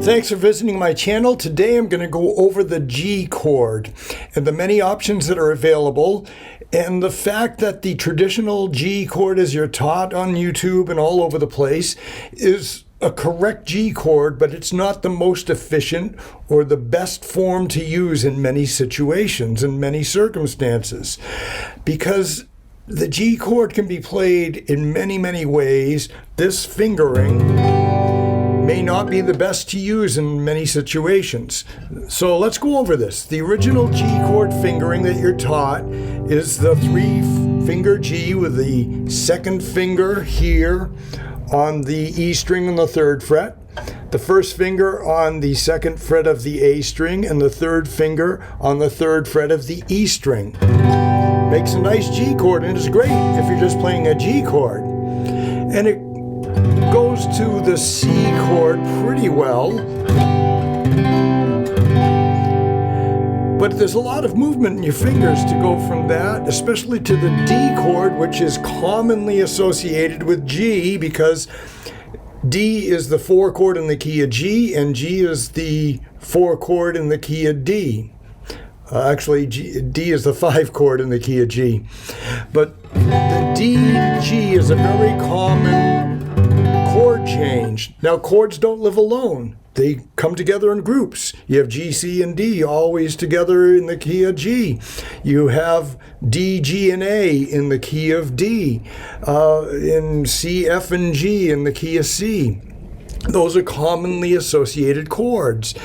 Thanks for visiting my channel. Today I'm going to go over the G chord and the many options that are available, and the fact that the traditional G chord as you're taught on YouTube and all over the place is a correct G chord, but it's not the most efficient or the best form to use in many situations and many circumstances, because the G chord can be played in many ways. This fingering may not be the best to use in many situations. So let's go over this. The original G chord fingering that you're taught is the 3-finger G with the second finger here on the E string on the 3rd fret, the first finger on the 2nd fret of the A string, and the 3rd finger on the 3rd fret of the E string. Makes a nice G chord, and it's great if you're just playing a G chord. And it goes to the C chord pretty well, but there's a lot of movement in your fingers to go from that, especially to the D chord, which is commonly associated with G, because D is the 4 chord in the key of G, and G is the 4 chord in the key of D. D is the 5 chord in the key of G. But the D to G is a very common chord change. Now, chords don't live alone. They come together in groups. You have G, C, and D always together in the key of G. You have D, G, and A in the key of D. In C, F, and G in the key of C. Those are commonly associated chords.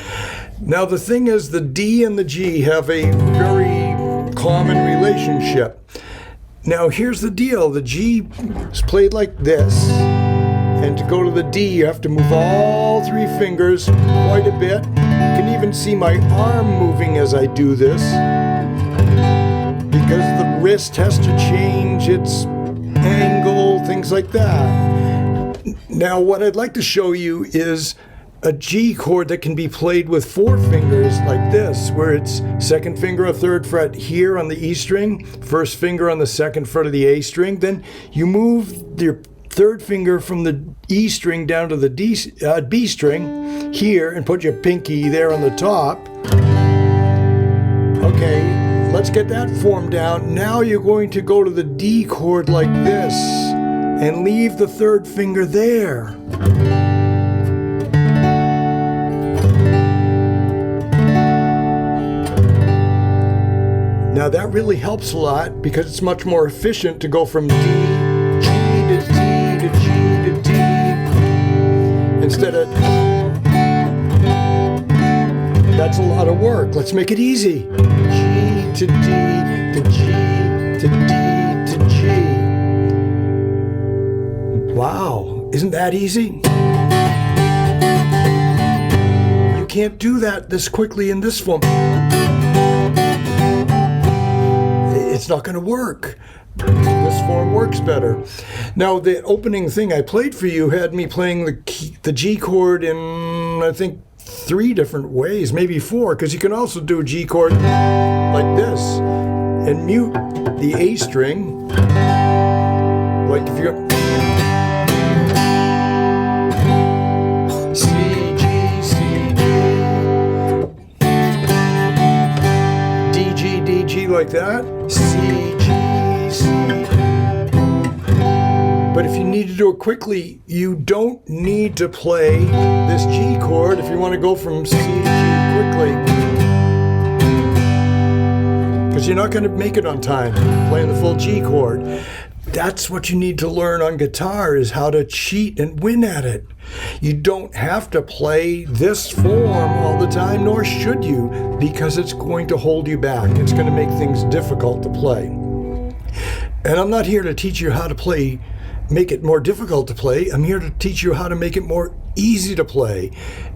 Now, the thing is, the D and the G have a very common relationship. Now, here's the deal. The G is played like this. And to go to the D, you have to move all 3 fingers quite a bit. You can even see my arm moving as I do this, because the wrist has to change its angle, things like that. Now, what I'd like to show you is a G chord that can be played with 4 fingers like this, where it's 2nd finger or 3rd fret here on the E string, 1st finger on the 2nd fret of the A string. Then you move your 3rd finger from the E string down to the B string here and put your pinky there on the top. Okay, let's get that form down. Now you're going to go to the D chord like this and leave the 3rd finger there. Now that really helps a lot, because it's much more efficient to go from D, G to D to G to D, instead of, that's a lot of work. Let's make it easy. G to D to G to D to G. Wow, isn't that easy? You can't do that this quickly in this form. It's not going to work. This form works better. Now, the opening thing I played for you had me playing the G chord in, I think, 3 different ways, maybe 4, because you can also do a G chord like this and mute the A string, like if you're C, G, C, D, G, D, G, like that. C, G, C. But if you need to do it quickly, you don't need to play this G chord if you want to go from C to G quickly, because you're not going to make it on time playing the full G chord. That's what you need to learn on guitar, is how to cheat and win at it. You don't have to play this form all the time, nor should you, because it's going to hold you back. It's going to make things difficult to play. And I'm not here to teach you how to make it more difficult to play. I'm here to teach you how to make it more easy to play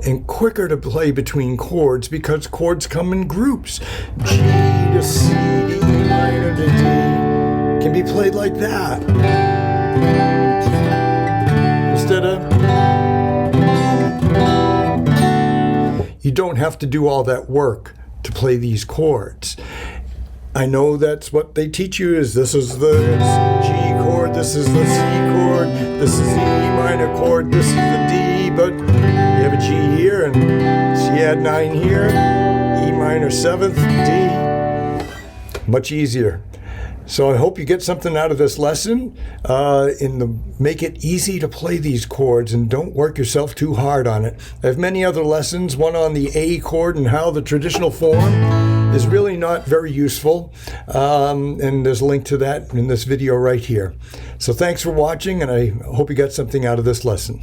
and quicker to play between chords, because chords come in groups. G to C to E minor to D can be played like that, instead of, you don't have to do all that work to play these chords. I know that's what they teach you, is this is the G chord, this is the C chord, this is the E minor chord, this is the D, but you have a G here and add 9 here, E minor 7th, D. Much easier. So I hope you get something out of this lesson. Make it easy to play these chords and don't work yourself too hard on it. I have many other lessons, one on the A chord and how the traditional form is really not very useful. And there's a link to that in this video right here. So thanks for watching, and I hope you got something out of this lesson.